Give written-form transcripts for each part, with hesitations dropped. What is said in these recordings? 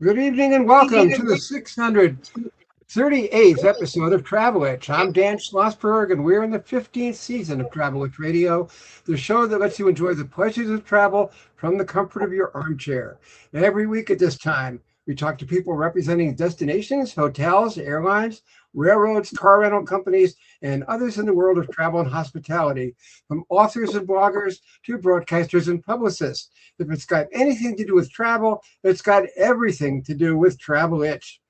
Good evening and welcome to the 638th episode of Travel Itch. I'm Dan Schlossberg, and we're in the 15th season of Travel Itch Radio, the show that lets you enjoy the pleasures of travel from the comfort of your armchair. Every week at this time, we talk to people representing destinations, hotels, airlines, railroads, car rental companies, and others in the world of travel and hospitality, from authors and bloggers to broadcasters and publicists. If it's got anything to do with travel, it's got everything to do with Travel Itch.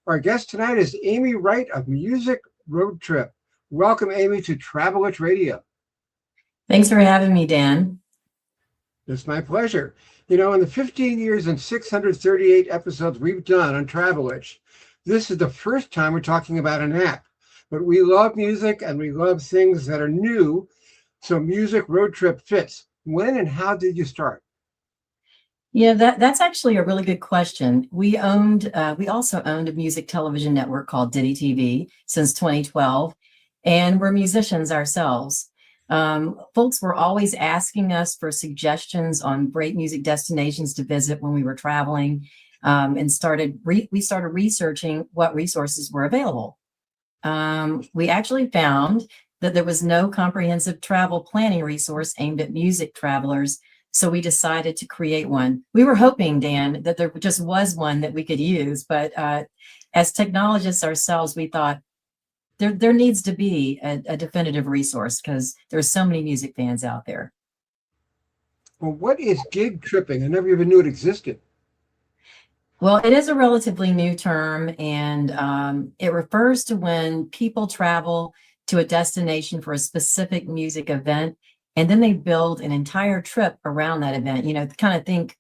Our guest tonight is Amy Wright of Music Road Trip. Welcome, Amy, to Travel Itch Radio. Thanks for having me, Dan. It's my pleasure. You know, in the 15 years and 638 episodes we've done on Travel Itch, this is the first time we're talking about an app. But we love music and we love things that are new. So Music Road Trip fits. When and how did you start? Yeah, that's actually a really good question. We also owned a music television network called Diddy TV since 2012, and we're musicians ourselves. Folks were always asking us for suggestions on great music destinations to visit when we were traveling, and we started researching what resources were available. We actually found that there was no comprehensive travel planning resource aimed at music travelers. So we decided to create one. We were hoping, Dan, that there just was one that we could use. But as technologists ourselves, we thought there needs to be a definitive resource because there's so many music fans out there. Well, what is gig tripping? I never even knew it existed. Well, it is a relatively new term, and it refers to when people travel to a destination for a specific music event, and then they build an entire trip around that event. You know, kind of think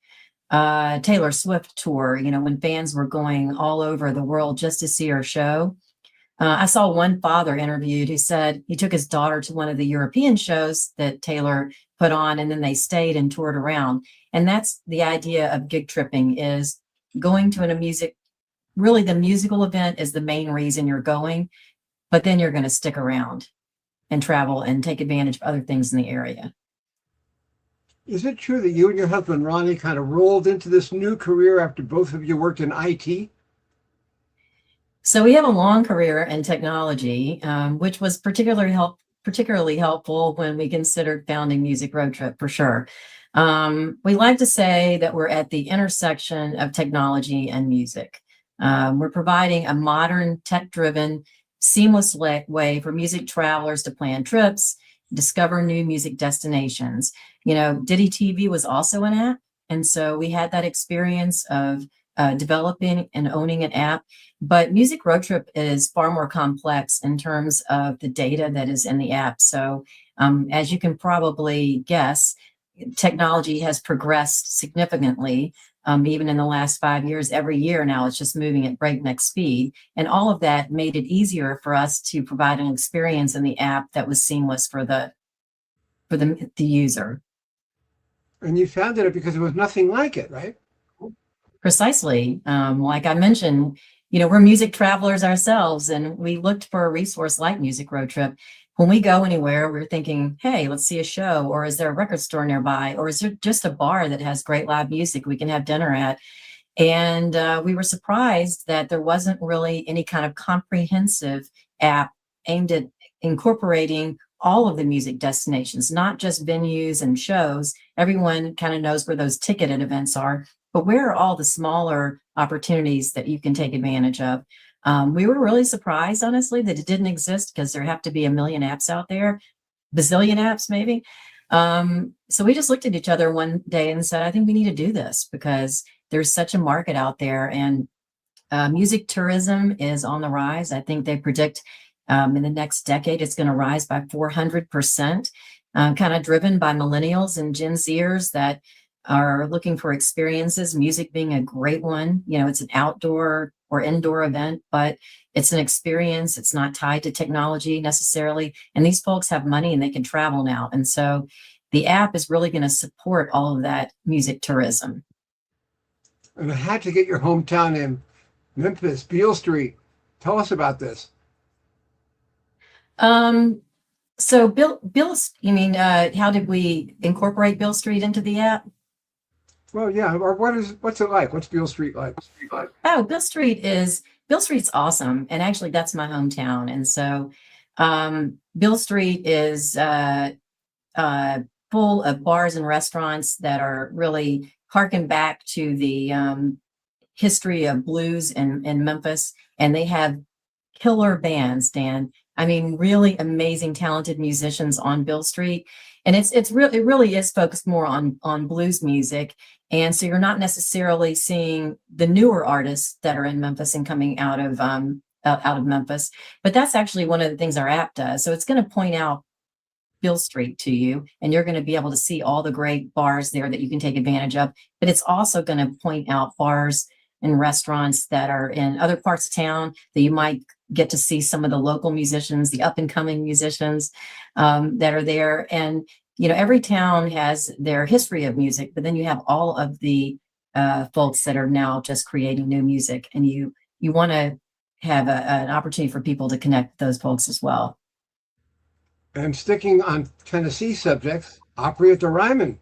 Taylor Swift tour, you know, when fans were going all over the world just to see her show. I saw one father interviewed who said he took his daughter to one of the European shows that Taylor put on, and then they stayed and toured around. And that's the idea of gig tripping, is going to really the musical event is the main reason you're going, but then you're going to stick around and travel and take advantage of other things in the area. Is it true that you and your husband, Ronnie, kind of rolled into this new career after both of you worked in IT? So we have a long career in technology, which was particularly helpful when we considered founding Music Road Trip, for sure. We like to say that we're at the intersection of technology and music. We're providing a modern, tech-driven, seamless way for music travelers to plan trips, discover new music destinations. You know, Diddy TV was also an app, and so we had that experience of developing and owning an app. But Music Road Trip is far more complex in terms of the data that is in the app. So, as you can probably guess, technology has progressed significantly. Even in the last 5 years, every year now it's just moving at breakneck speed. And all of that made it easier for us to provide an experience in the app that was seamless for the user. And you founded it because there was nothing like it, right? Precisely. Like I mentioned, you know, we're music travelers ourselves, and we looked for a resource like Music Road Trip. When we go anywhere, we're thinking, hey, let's see a show, or is there a record store nearby, or is there just a bar that has great live music we can have dinner at? And we were surprised that there wasn't really any kind of comprehensive app aimed at incorporating all of the music destinations, not just venues and shows. Everyone kind of knows where those ticketed events are, but where are all the smaller opportunities that you can take advantage of? We were really surprised, honestly, that it didn't exist, because there have to be a million apps out there, bazillion apps maybe. So we just looked at each other one day and said, I think we need to do this because there's such a market out there, and music tourism is on the rise. I think they predict in the next decade it's going to rise by 400%, kind of driven by millennials and Gen Zers that are looking for experiences, music being a great one. You know, it's an outdoor or indoor event, but it's an experience. It's not tied to technology necessarily. And these folks have money and they can travel now. And so the app is really going to support all of that music tourism. And I had to get your hometown in Memphis, Beale Street. Tell us about this. So Bill, you mean, how did we incorporate Beale Street into the app? Well, yeah. Or what's it like? What's Beale Street like? Oh, Bill Street's awesome, and actually that's my hometown, and so Bill Street is uh, full of bars and restaurants that are really harken back to the history of blues in Memphis, and they have killer bands, Dan. I mean, really amazing, talented musicians on Bill Street, and it really is focused more on blues music, and so you're not necessarily seeing the newer artists that are in Memphis and coming out of Memphis, but that's actually one of the things our app does. So it's going to point out Bill Street to you, and you're going to be able to see all the great bars there that you can take advantage of. But it's also going to point out bars and restaurants that are in other parts of town that you might get to see some of the local musicians, the up and coming musicians that are there. And, you know, every town has their history of music, but then you have all of the folks that are now just creating new music. And you want to have an opportunity for people to connect with those folks as well. And sticking on Tennessee subjects, Opry at the Ryman.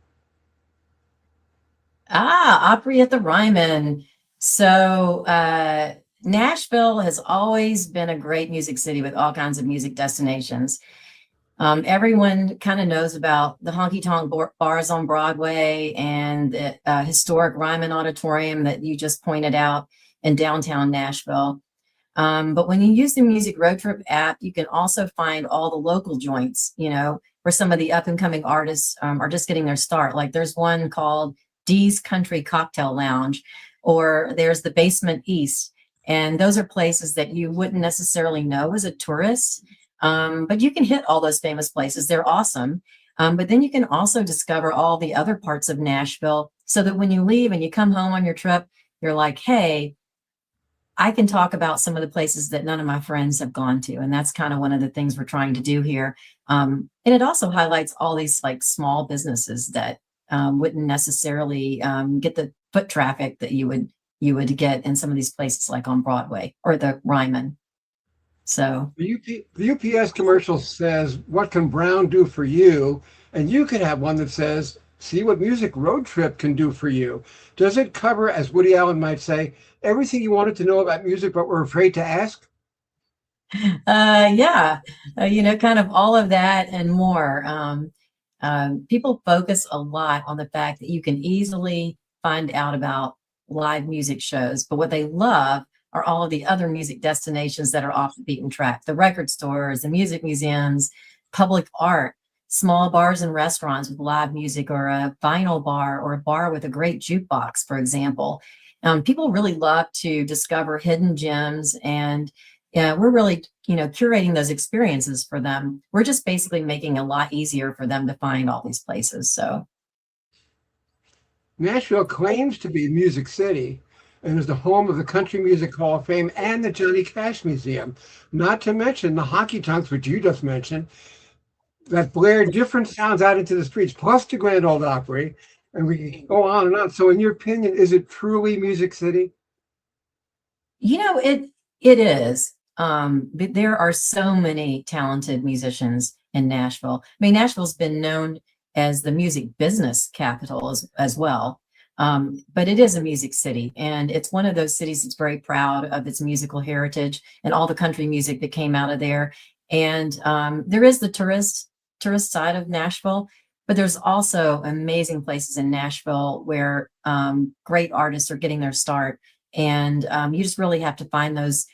Opry at the Ryman. So Nashville has always been a great music city with all kinds of music destinations. Everyone kind of knows about the honky tonk bars on Broadway and the historic Ryman Auditorium that you just pointed out in downtown Nashville. But when you use the Music Road Trip app, you can also find all the local joints, you know, where some of the up and coming artists are just getting their start. Like there's one called Dee's Country Cocktail Lounge, or there's the Basement East. And those are places that you wouldn't necessarily know as a tourist. But you can hit all those famous places. They're awesome. But then you can also discover all the other parts of Nashville so that when you leave and you come home on your trip, you're like, hey, I can talk about some of the places that none of my friends have gone to. And that's kind of one of the things we're trying to do here. And it also highlights all these like small businesses that wouldn't necessarily get the foot traffic that you would get in some of these places like on Broadway or the Ryman. So The UPS commercial says, "What can Brown do for you?" And you could have one that says, "See what Music Road Trip can do for you." Does it cover, as Woody Allen might say, everything you wanted to know about music but were afraid to ask? yeah, you know, kind of all of that and more. People focus a lot on the fact that you can easily find out about live music shows, but what they love are all of the other music destinations that are off the beaten track, the record stores, the music museums, public art, small bars and restaurants with live music, or a vinyl bar or a bar with a great jukebox, for example. People really love to discover hidden gems, and yeah, we're really, you know, curating those experiences for them. We're just basically making it a lot easier for them to find all these places. So Nashville claims to be Music City and is the home of the Country Music Hall of Fame and the Johnny Cash Museum, not to mention the hockey tonks, which you just mentioned, that blare different sounds out into the streets, plus the Grand Ole Opry, and we can go on and on. So, in your opinion, is it truly Music City? you know, it is. But there are so many talented musicians in Nashville. I mean, Nashville's been known as the music business capital as well. But it is a music city, and it's one of those cities that's very proud of its musical heritage and all the country music that came out of there. And there is the tourist side of Nashville, but there's also amazing places in Nashville where great artists are getting their start. And you just really have to find those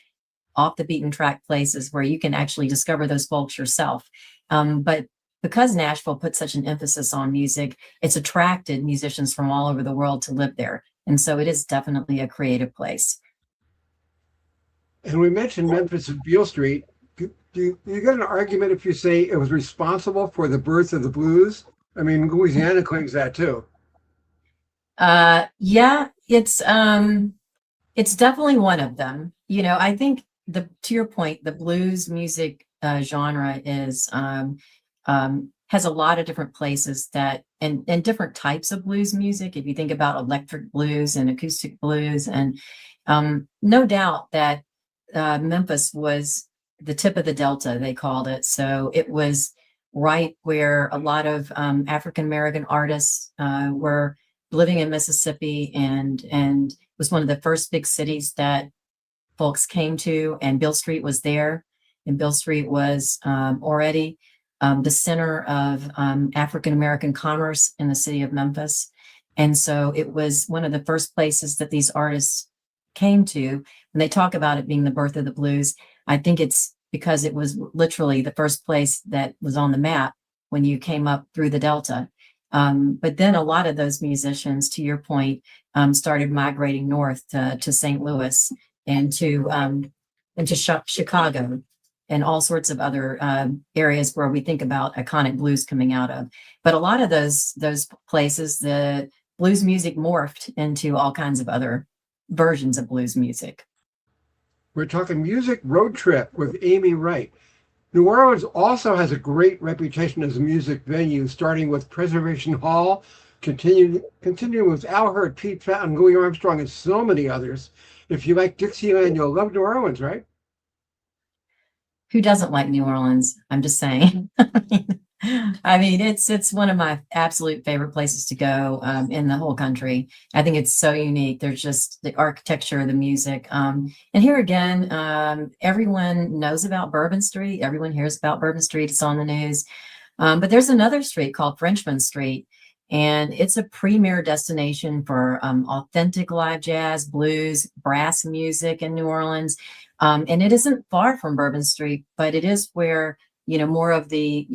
off the beaten track places where you can actually discover those folks yourself. But because Nashville put such an emphasis on music, it's attracted musicians from all over the world to live there. And so it is definitely a creative place. And we mentioned Memphis and Beale Street. Do you get an argument if you say it was responsible for the birth of the blues? I mean, Louisiana claims that too. Yeah, it's definitely one of them. You know, I think the to your point, the blues music genre is has a lot of different places that and different types of blues music. If you think about electric blues and acoustic blues, and no doubt that Memphis was the tip of the Delta, they called it. So it was right where a lot of African American artists were living in Mississippi, and it was one of the first big cities that folks came to, and Bill Street was there. And Bill Street was already the center of African American commerce in the city of Memphis. And so it was one of the first places that these artists came to. When they talk about it being the birth of the blues, I think it's because it was literally the first place that was on the map when you came up through the Delta. But then a lot of those musicians, to your point, started migrating north to St. Louis and to Chicago and all sorts of other areas where we think about iconic blues coming out of. But a lot of those places, the blues music morphed into all kinds of other versions of blues music. We're talking music road trip with Amy Wright. New Orleans also has a great reputation as a music venue, starting with Preservation Hall, continuing with Al Hirt, Pete Fountain, Louis Armstrong, and so many others. If you like Dixieland, you'll love New Orleans, right? Who doesn't like New Orleans? I'm just saying. I mean, it's one of my absolute favorite places to go in the whole country. I think it's so unique. There's just the architecture, the music. And here again, everyone knows about Bourbon Street. Everyone hears about Bourbon Street. It's on the news. But there's another street called Frenchman Street, and it's a premier destination for authentic live jazz, blues, brass music in New Orleans. And it isn't far from Bourbon Street, but it is where more of the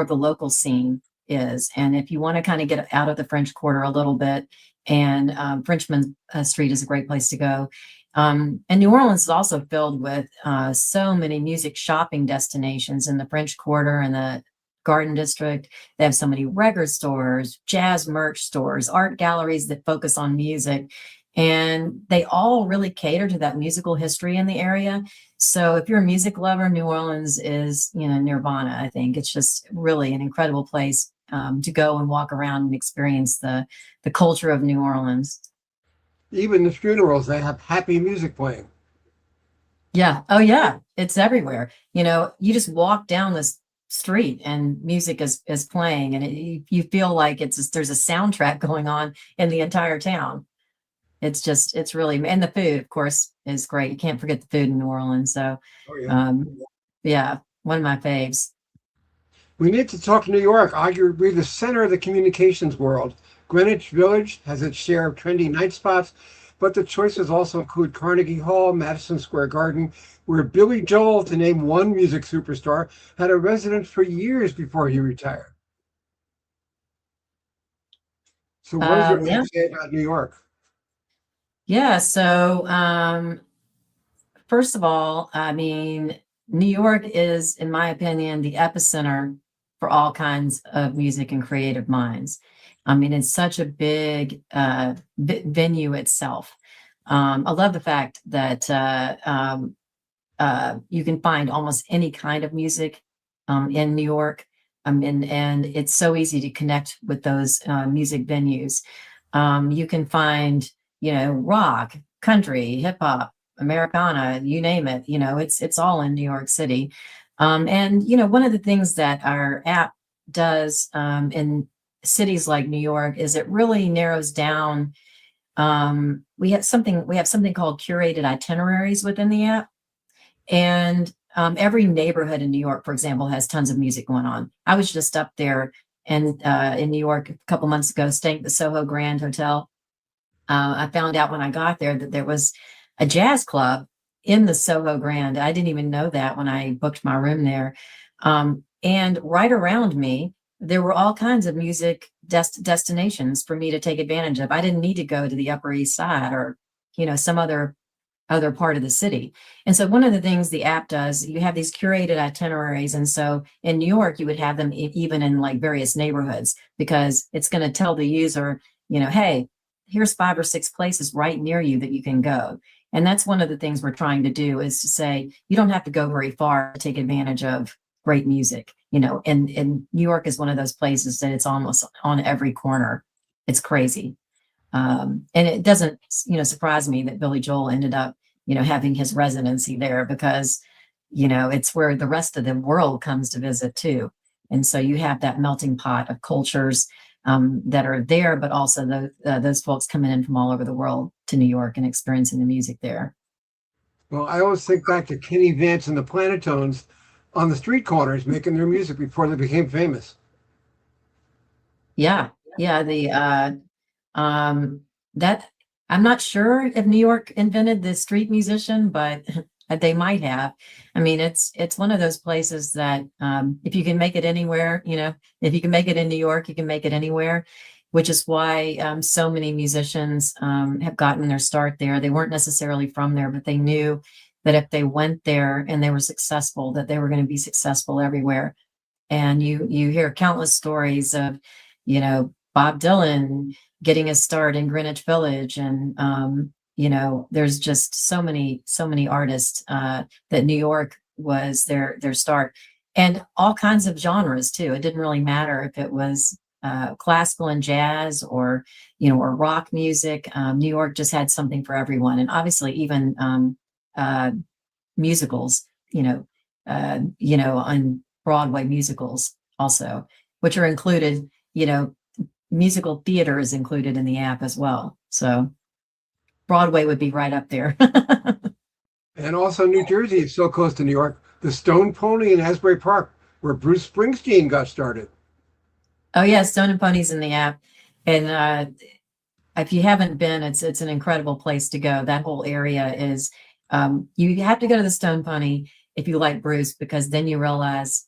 local scene is. And if you want to kind of get out of the French Quarter a little bit, and Frenchman Street is a great place to go. And New Orleans is also filled with so many music shopping destinations in the French Quarter and the Garden District. They have so many record stores, jazz merch stores, art galleries that focus on music. And they all really cater to that musical history in the area. So if you're a music lover, New Orleans is, nirvana. I think it's just really an incredible place to go and walk around and experience the culture of New Orleans. Even the funerals, they have happy music playing. Yeah. Oh, yeah. It's everywhere. You just walk down this street and music is playing, and you feel like there's a soundtrack going on in the entire town. It's really, and the food, of course, is great. You can't forget the food in New Orleans. So, yeah, one of my faves. We need to talk New York, arguably the center of the communications world. Greenwich Village has its share of trendy night spots, but the choices also include Carnegie Hall, Madison Square Garden, where Billy Joel, to name one music superstar, had a residence for years before he retired. So what does your say about New York? Yeah. So, first of all, I mean, New York is, in my opinion, the epicenter for all kinds of music and creative minds. I mean, it's such a big venue itself. I love the fact that you can find almost any kind of music in New York. And it's so easy to connect with those music venues. You can find rock, country, hip hop, Americana, you name it. It's all in New York City. And one of the things that our app does in cities like New York is it really narrows down. We have something called curated itineraries within the app, and every neighborhood in New York, for example, has tons of music going on. I was just up there and in New York a couple months ago, staying at the Soho Grand Hotel. I found out when I got there that there was a jazz club in the Soho Grand. I didn't even know that when I booked my room there. And right around me, there were all kinds of music destinations for me to take advantage of. I didn't need to go to the Upper East Side or, some other part of the city. And so one of the things the app does, you have these curated itineraries. And so in New York, you would have them even in like various neighborhoods, because it's going to tell the user, hey, here's 5 or 6 places right near you that you can go. And that's one of the things we're trying to do, is to say, you don't have to go very far to take advantage of great music, and New York is one of those places that it's almost on every corner. It's crazy. And it doesn't, surprise me that Billy Joel ended up, having his residency there, because, it's where the rest of the world comes to visit too. And so you have that melting pot of cultures. that are there, but also those folks coming in from all over the world to New York and experiencing the music there. Well, I always think back to Kenny Vance and the Planetones on the street corners making their music before they became famous. Yeah, yeah. That I'm not sure if New York invented the street musician, but they might have. I mean, it's one of those places that if you can make it anywhere, if you can make it in New York, you can make it anywhere, which is why so many musicians have gotten their start there. They weren't necessarily from there, but they knew that if they went there and they were successful, that they were going to be successful everywhere. And you hear countless stories of, Bob Dylan getting a start in Greenwich Village, and there's just so many artists that New York was their start, and all kinds of genres too. It didn't really matter if it was classical and jazz or rock music. New York just had something for everyone, and obviously even musicals. On Broadway musicals also, which are included. Musical theater is included in the app as well. So Broadway would be right up there. And also New Jersey is so close to New York. The Stone Pony in Asbury Park, where Bruce Springsteen got started. Oh yeah, Stone and Pony's in the app. And if you haven't been, it's an incredible place to go. That whole area is, you have to go to the Stone Pony if you like Bruce, because then you realize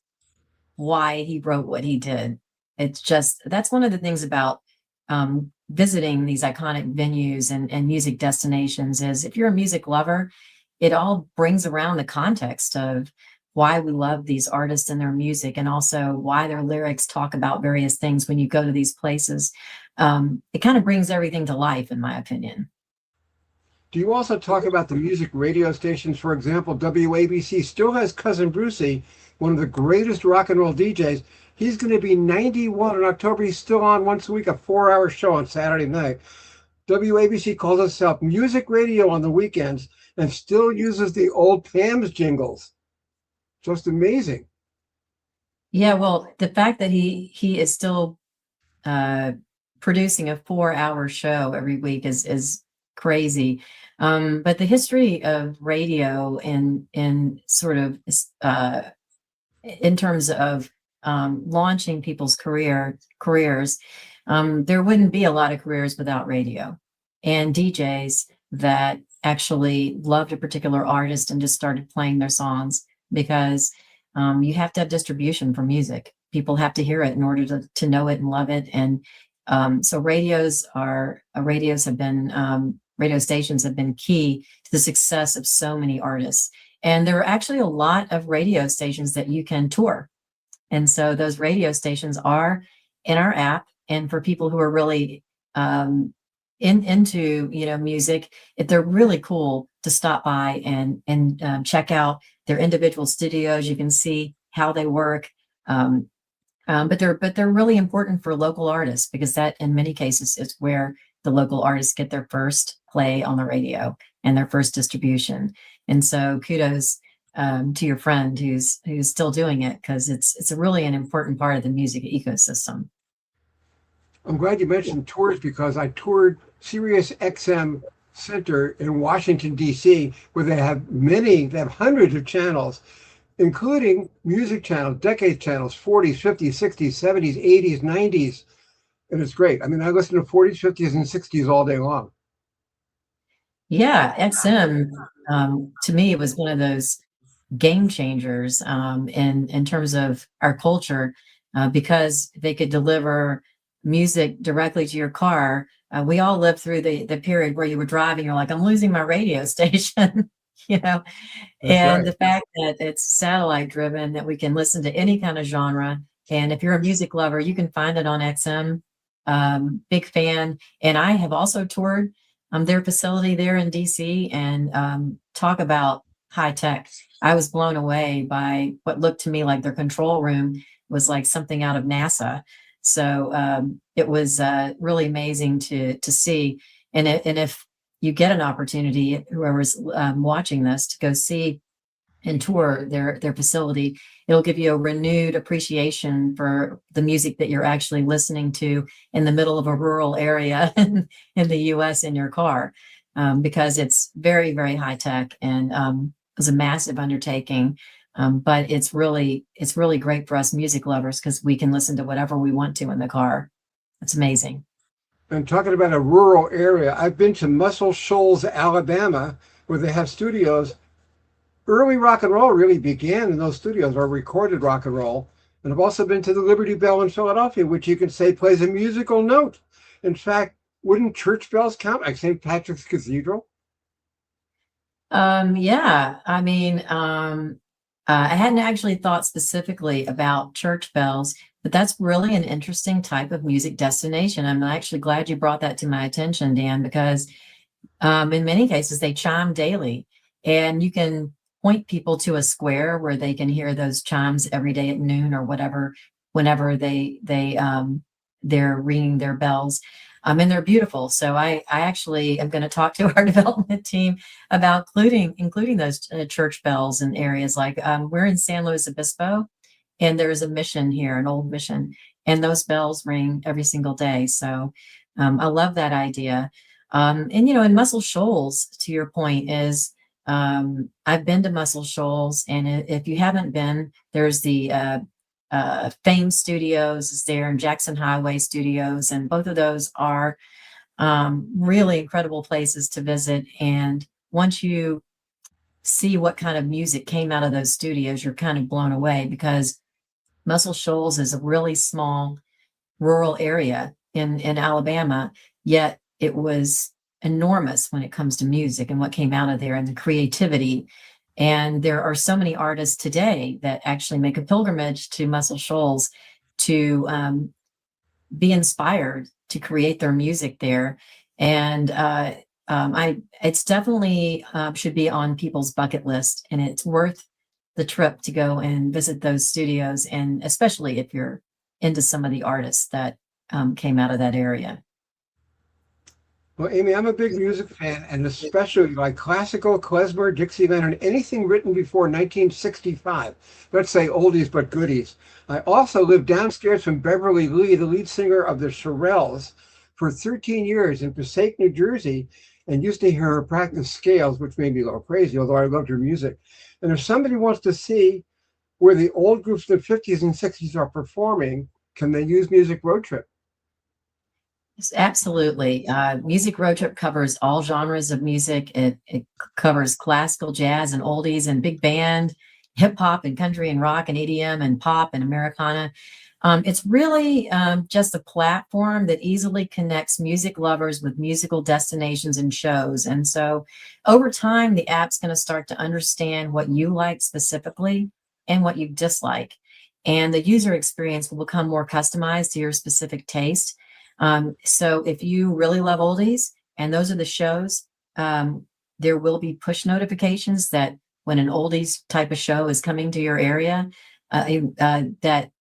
why he wrote what he did. It's just, that's one of the things about visiting these iconic venues and music destinations is, if you're a music lover, it all brings around the context of why we love these artists and their music, and also why their lyrics talk about various things when you go to these places. It kind of brings everything to life, in my opinion. Do you also talk about the music radio stations? For example, WABC still has Cousin Brucey, one of the greatest rock and roll DJs. He's going to be 91 in October. He's still on once a week, a 4-hour show on Saturday night. WABC calls itself music radio on the weekends and still uses the old Pam's jingles. Just amazing. Yeah, well, the fact that he is still producing a 4-hour show every week is crazy. But the history of radio in sort of in terms of launching people's careers, there wouldn't be a lot of careers without radio, and DJs that actually loved a particular artist and just started playing their songs, because you have to have distribution for music. People have to hear it in order to know it and love it. And so radio stations have been key to the success of so many artists. And there are actually a lot of radio stations that you can tour. And so those radio stations are in our app. And for people who are really into music, if they're really cool to stop by and check out their individual studios. You can see how they work. But they're really important for local artists, because that in many cases is where the local artists get their first play on the radio and their first distribution. And so kudos to your friend who's still doing it, because it's really an important part of the music ecosystem. I'm glad you mentioned tours, because I toured Sirius XM Center in Washington, D.C., where they have hundreds of channels, including music channels, decade channels, 40s, 50s, 60s, 70s, 80s, 90s. And it's great. I mean, I listen to 40s, 50s, and 60s all day long. Yeah, XM, to me, was one of those game changers in terms of our culture, because they could deliver music directly to your car. We all lived through the period where you were driving, you're like, I'm losing my radio station, That's and right. the fact that it's satellite driven, that we can listen to any kind of genre. And if you're a music lover, you can find it on XM. Big fan. And I have also toured their facility there in DC, and talk about high tech. I was blown away by what looked to me like their control room was like something out of NASA. So it was really amazing to see. And if you get an opportunity, whoever's watching this, to go see and tour their facility, it'll give you a renewed appreciation for the music that you're actually listening to in the middle of a rural area in the US in your car, because it's very, very high tech, and it was a massive undertaking. But it's really great for us music lovers because we can listen to whatever we want to in the car. It's amazing. And talking about a rural area, I've been to Muscle Shoals, Alabama, where they have studios. Early rock and roll really began in those studios, or recorded rock and roll. And I've also been to the Liberty Bell in Philadelphia, which you can say plays a musical note. In fact, wouldn't church bells count, like St. Patrick's Cathedral? Yeah, I mean, I hadn't actually thought specifically about church bells, but that's really an interesting type of music destination. I'm actually glad you brought that to my attention, Dan, because in many cases they chime daily, and you can point people to a square where they can hear those chimes every day at noon or whatever, whenever they're ringing their bells. And they're beautiful. So I actually am going to talk to our development team about including those church bells in areas like, we're in San Luis Obispo, and there's a mission here, an old mission, and those bells ring every single day. So I love that idea. And in Muscle Shoals, to your point, is I've been to Muscle Shoals, and if you haven't been, there's the Fame Studios is there, and Jackson Highway Studios, and both of those are really incredible places to visit. And once you see what kind of music came out of those studios, you're kind of blown away, because Muscle Shoals is a really small rural area in Alabama, yet it was enormous when it comes to music and what came out of there and the creativity. And there are so many artists today that actually make a pilgrimage to Muscle Shoals to be inspired to create their music there. And it's definitely should be on people's bucket list, and it's worth the trip to go and visit those studios, and especially if you're into some of the artists that came out of that area. Well, Amy, I'm a big music fan, and especially like classical, klezmer, Dixieland, and anything written before 1965. Let's say oldies but goodies. I also lived downstairs from Beverly Lee, the lead singer of the Shirelles, for 13 years in Passaic, New Jersey, and used to hear her practice scales, which made me a little crazy, although I loved her music. And if somebody wants to see where the old groups of the 50s and 60s are performing, can they use Music Road Trip? Yes, absolutely. Music Road Trip covers all genres of music. It covers classical, jazz, and oldies, and big band, hip hop, and country, and rock, and EDM, and pop, and Americana. It's really just a platform that easily connects music lovers with musical destinations and shows. And so over time, the app's going to start to understand what you like specifically and what you dislike. And the user experience will become more customized to your specific taste. So if you really love oldies and those are the shows, there will be push notifications that when an oldies type of show is coming to your area, that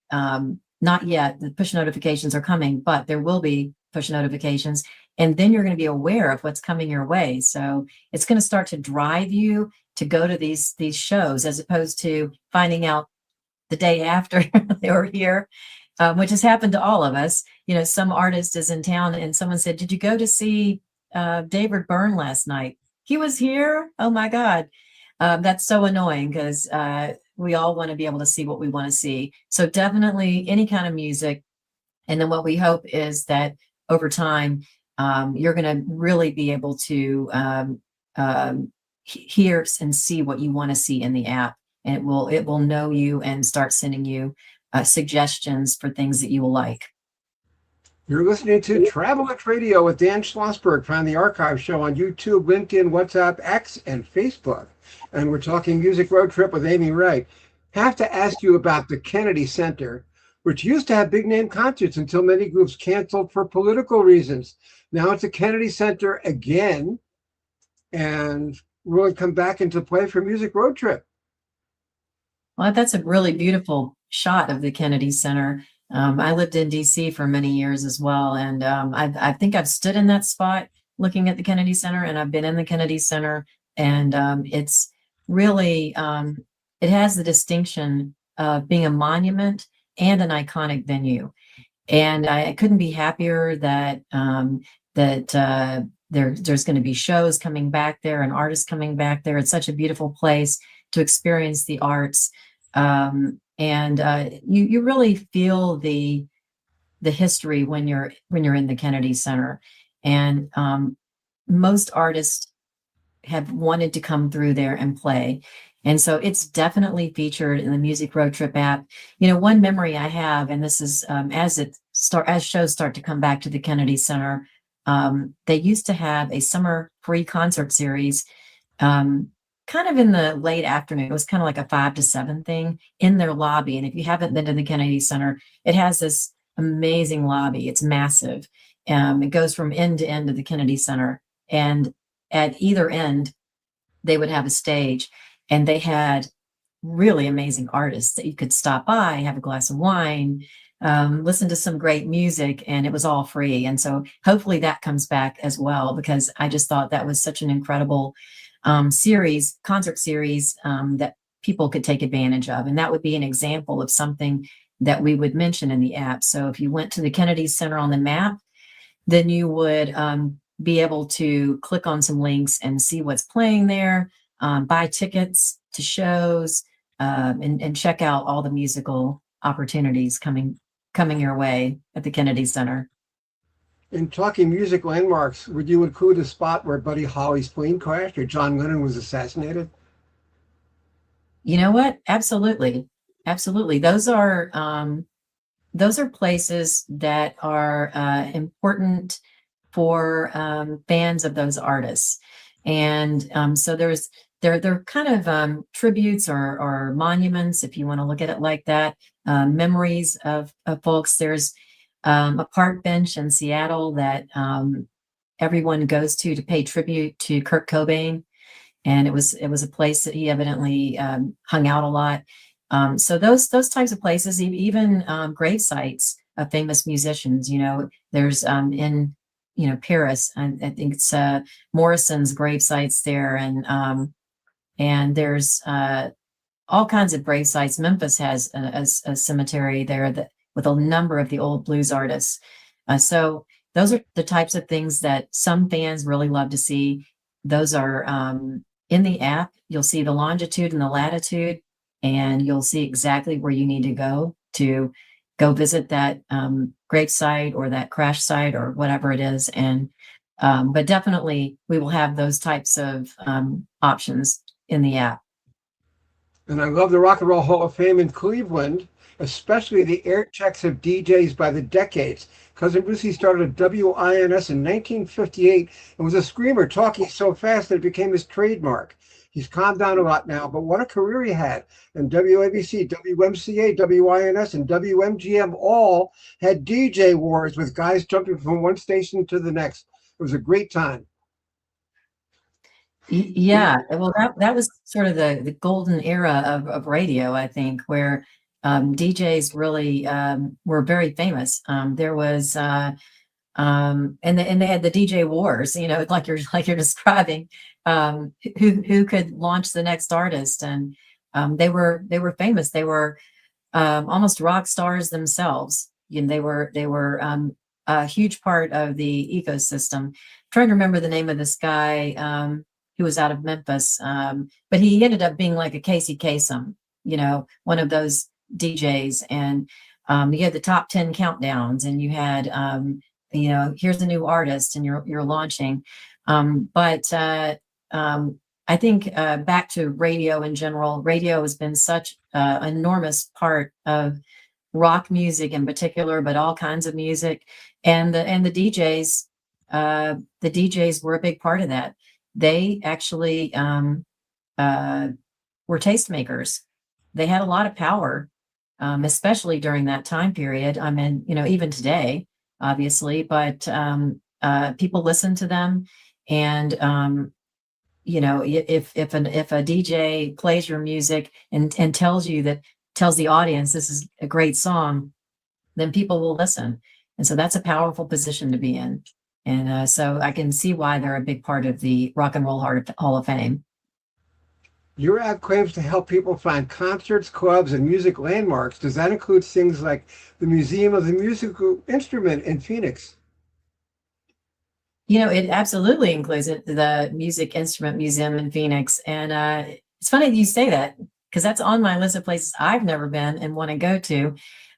not yet, the push notifications are coming, but there will be push notifications. And then you're going to be aware of what's coming your way. So it's going to start to drive you to go to these shows, as opposed to finding out the day after they were here, which has happened to all of us. Some artist is in town and someone said, "Did you go to see David Byrne last night? He was here? Oh my God." That's so annoying, because we all want to be able to see what we want to see. So definitely any kind of music. And then what we hope is that over time, you're going to really be able to hear and see what you want to see in the app. And it will know you and start sending you suggestions for things that you will like. You're listening to Travel X Radio with Dan Schlossberg. Find the archive show on YouTube, LinkedIn, WhatsApp, X, and Facebook. And we're talking Music Road Trip with Amy Wright. Have to ask you about the Kennedy Center, which used to have big name concerts until many groups canceled for political reasons. Now it's a Kennedy Center again, and will it come back into play for Music Road Trip? Well, that's a really beautiful shot of the Kennedy Center. I lived in DC for many years as well. And I think I've stood in that spot looking at the Kennedy Center, and I've been in the Kennedy Center, and it's really, it has the distinction of being a monument and an iconic venue. And I couldn't be happier that there's going to be shows coming back there and artists coming back there. It's such a beautiful place to experience the arts, and you really feel the history when you're in the Kennedy Center. And most artists have wanted to come through there and play. And so it's definitely featured in the Music Road Trip app. One memory I have, and this is as shows start to come back to the Kennedy Center, they used to have a summer free concert series, kind of in the late afternoon. It was kind of like a 5 to 7 thing in their lobby. And if you haven't been to the Kennedy Center, it has this amazing lobby. It's massive. It goes from end to end of the Kennedy Center. And at either end, they would have a stage, and they had really amazing artists that you could stop by, have a glass of wine, listen to some great music, and it was all free. And so hopefully that comes back as well, because I just thought that was such an incredible concert series that people could take advantage of. And that would be an example of something that we would mention in the app. So if you went to the Kennedy Center on the map, then you would be able to click on some links and see what's playing there, buy tickets to shows, and check out all the musical opportunities coming your way at the Kennedy Center. In talking music landmarks, would you include a spot where Buddy Holly's plane crashed or John Lennon was assassinated? You know what? Absolutely. Absolutely. Those are places that are important for fans of those artists. And so they're kind of tributes or monuments, if you want to look at it like that, memories of folks. There's a park bench in Seattle that everyone goes to pay tribute to Kurt Cobain. And it was a place that he evidently hung out a lot. So those types of places, even grave sites of famous musicians, there's in Paris, I think it's Morrison's grave sites there, and there's all kinds of grave sites. Memphis has a cemetery there that with a number of the old blues artists. So those are the types of things that some fans really love to see. Those are in the app. You'll see the longitude and the latitude, and you'll see exactly where you need to go visit that grave site or that crash site or whatever it is. And but definitely we will have those types of options in the app. And I love the Rock and Roll Hall of Fame in Cleveland, especially the air checks of DJs by the decades. Cousin Brucey started at WINS in 1958 and was a screamer, talking so fast that it became his trademark. He's calmed down a lot now, but what a career he had. And WABC, WMCA, WINS, and WMGM all had DJ wars with guys jumping from one station to the next. It was a great time. Yeah, well, that was sort of the golden era of radio, I think, where DJs really were very famous. There was and they had the DJ wars, like you're describing, who could launch the next artist, and they were famous. They were almost rock stars themselves. They were a huge part of the ecosystem. I'm trying to remember the name of this guy who was out of Memphis, but he ended up being like a Casey Kasem, one of those DJs. And you had the top 10 countdowns, and you had here's a new artist, and you're launching. But I think back to radio in general, radio has been such an enormous part of rock music in particular, but all kinds of music, and the DJs were a big part of that. They actually were tastemakers. They had a lot of power, especially during that time period. I mean, even today, obviously, but people listen to them, and if a DJ plays your music and tells the audience this is a great song, then people will listen. And so that's a powerful position to be in. And so I can see why they're a big part of the Rock and Roll Hall of Fame. Your app claims to help people find concerts, clubs, and music landmarks. Does that include things like the Museum of the Musical Instrument in Phoenix? It absolutely includes the Music Instrument Museum in Phoenix. And it's funny that you say that because that's on my list of places I've never been and want to go to.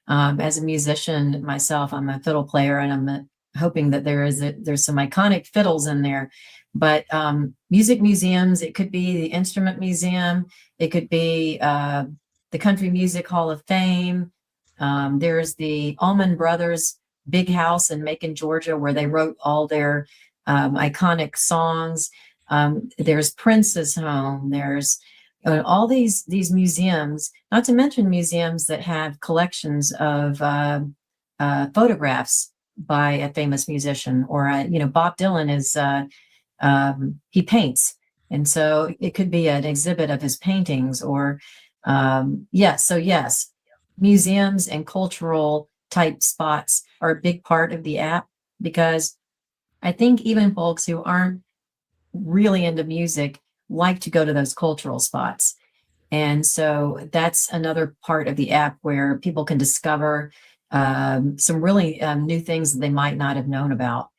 As a musician myself, I'm a fiddle player, and I'm hoping that there's some iconic fiddles in there. But music museums, it could be the Instrument Museum, it could be the Country Music Hall of Fame. There's the Allman Brothers big house in Macon, Georgia, where they wrote all their iconic songs. There's Prince's home. There's all these museums, not to mention museums that have collections of photographs by a famous musician, or Bob Dylan is he paints, and so it could be an exhibit of his paintings, or yes, museums and cultural type spots are a big part of the app, because I think even folks who aren't really into music like to go to those cultural spots. And so that's another part of the app where people can discover some really new things that they might not have known about.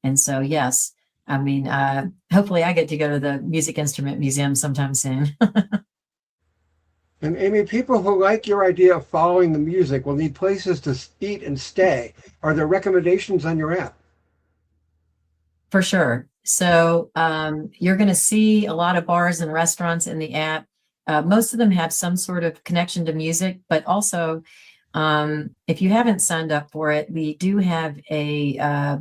And so, yes, I mean, hopefully I get to go to the Music Instrument Museum sometime soon. And Amy, people who like your idea of following the music will need places to eat and stay. Are there recommendations on your app? For sure. So you're going to see a lot of bars and restaurants in the app. Most of them have some sort of connection to music, but also if you haven't signed up for it, we do have a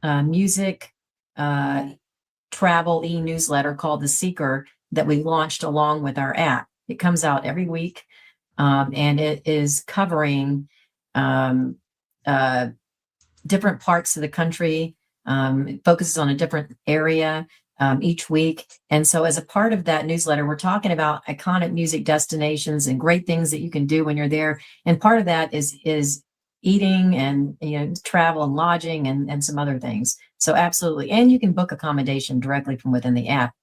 music travel e-newsletter called The Seeker that we launched along with our app. It comes out every week, and it is covering different parts of the country. It focuses on a different area each week. And so as a part of that newsletter, we're talking about iconic music destinations and great things that you can do when you're there. And part of that is eating and travel and lodging and some other things. So absolutely. And you can book accommodation directly from within the app.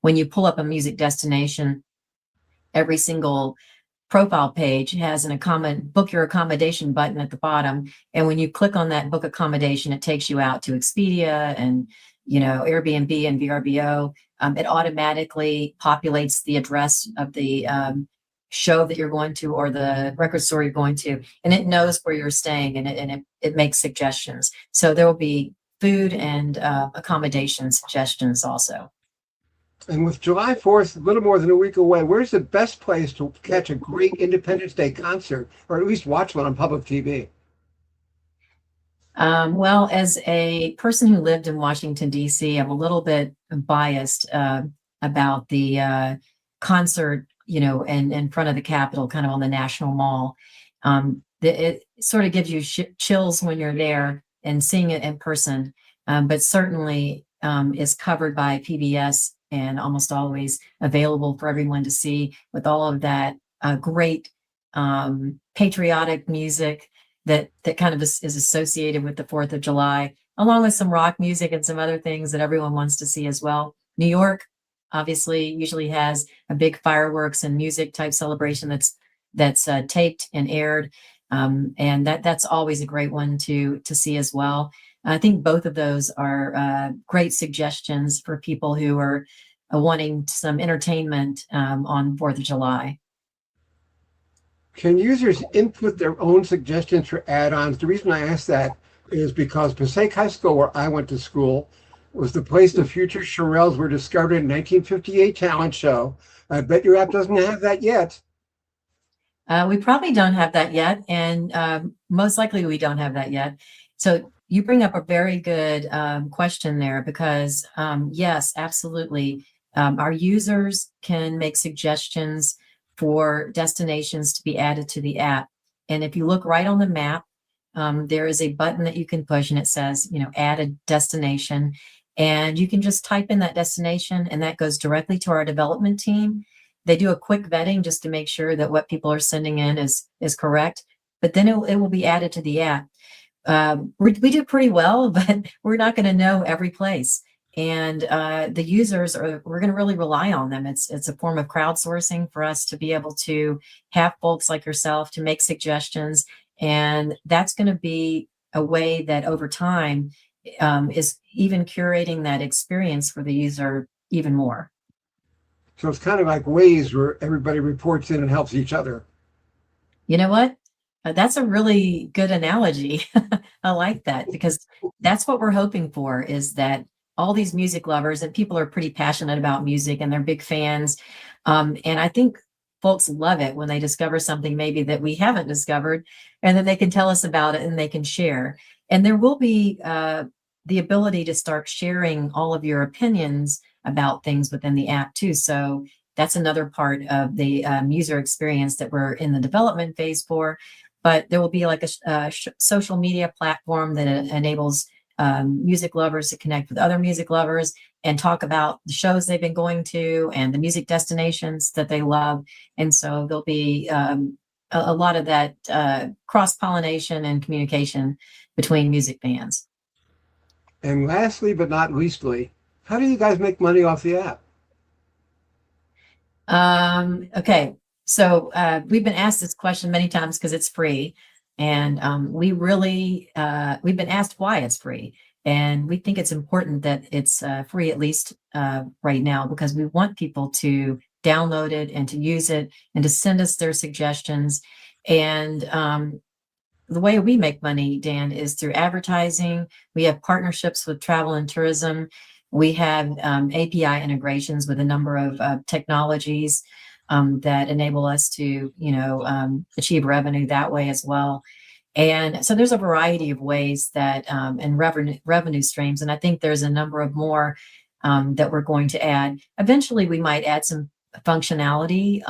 When you pull up a music destination, every single profile page has book your accommodation button at the bottom. And when you click on that book accommodation, it takes you out to Expedia and Airbnb and VRBO. It automatically populates the address of the show that you're going to, or the record store you're going to, and it knows where you're staying, and it makes suggestions. So there will be food and accommodation suggestions also. And with July 4th, a little more than a week away, where's the best place to catch a great Independence Day concert, or at least watch one on public TV? Well, as a person who lived in Washington, D.C., I'm a little bit biased about the concert, in front of the Capitol, kind of on the National Mall. It sort of gives you chills when you're there and seeing it in person, but certainly is covered by PBS and almost always available for everyone to see, with all of that great patriotic music that kind of is associated with the 4th of July, along with some rock music and some other things that everyone wants to see as well. New York, obviously, usually has a big fireworks and music type celebration that's taped and aired, and that's always a great one to see as well. I think both of those are great suggestions for people who are wanting some entertainment on 4th of July. Can users input their own suggestions for add-ons? The reason I ask that is because Passaic High School, where I went to school, was the place the future Shirelles were discovered in 1958 talent show. I bet your app doesn't have that yet. We probably don't have that yet, and most likely we don't have that yet. So you bring up a very good question there, because yes, absolutely. Our users can make suggestions for destinations to be added to the app. And if you look right on the map, there is a button that you can push, and it says, add a destination. And you can just type in that destination, and that goes directly to our development team. They do a quick vetting just to make sure that what people are sending in is correct. But then it will be added to the app. We do pretty well, but we're not going to know every place. And the users we're going to really rely on them. It's a form of crowdsourcing for us to be able to have folks like yourself to make suggestions. And that's going to be a way that over time is even curating that experience for the user even more. So it's kind of like Waze where everybody reports in and helps each other. You know what? That's a really good analogy. I like that because that's what we're hoping for, is that all these music lovers, and people are pretty passionate about music and they're big fans. And I think folks love it when they discover something maybe that we haven't discovered, and then they can tell us about it and they can share. And there will be the ability to start sharing all of your opinions about things within the app too. So that's another part of the user experience that we're in the development phase for. But there will be like a social media platform that enables music lovers to connect with other music lovers and talk about the shows they've been going to and the music destinations that they love. And so there'll be a lot of that cross-pollination and communication between music fans. And lastly, but not leastly, how do you guys make money off the app? Okay. So we've been asked this question many times because it's free. And we've been asked why it's free. And we think it's important that it's free, at least right now, because we want people to download it and to use it and to send us their suggestions. And the way we make money, Dan, is through advertising. We have partnerships with travel and tourism. We have API integrations with a number of technologies that enable us to, achieve revenue that way as well. And so there's a variety of ways that and revenue streams. And I think there's a number of more that we're going to add. Eventually, we might add some functionality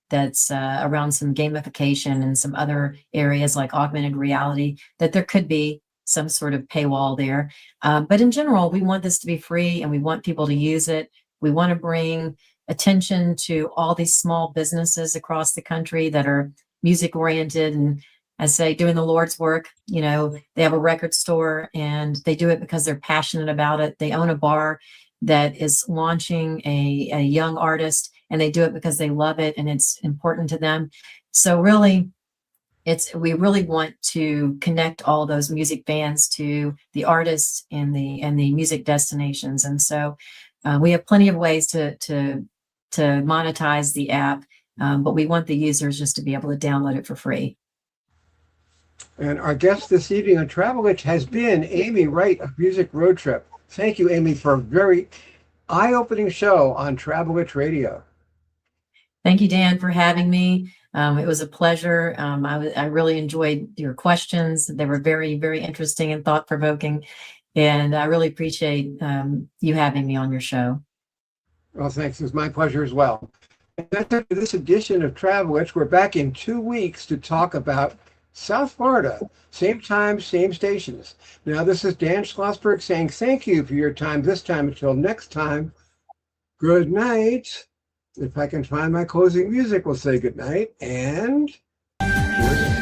that's around some gamification and some other areas like augmented reality, that there could be some sort of paywall there. But in general, we want this to be free and we want people to use it. We want to bring attention to all these small businesses across the country that are music oriented and, I say, doing the Lord's work. They have a record store and they do it because they're passionate about it. They own a bar that is launching a young artist, and they do it because they love it and it's important to them. So really, we really want to connect all those music fans to the artists and the music destinations. And so we have plenty of ways to monetize the app, but we want the users just to be able to download it for free. And our guest this evening on Travel Itch has been Amy Wright of Music Road Trip. Thank you, Amy, for a very eye-opening show on Travel Itch Radio. Thank you, Dan, for having me. It was a pleasure. I really enjoyed your questions. They were very, very interesting and thought-provoking. And I really appreciate you having me on your show. Well, thanks. It was my pleasure as well. And that's it for this edition of Travel Itch. We're back in 2 weeks to talk about South Florida. Same time, same stations. Now, this is Dan Schlossberg saying thank you for your time this time. Until next time, good night. If I can find my closing music, we'll say good night and cheers.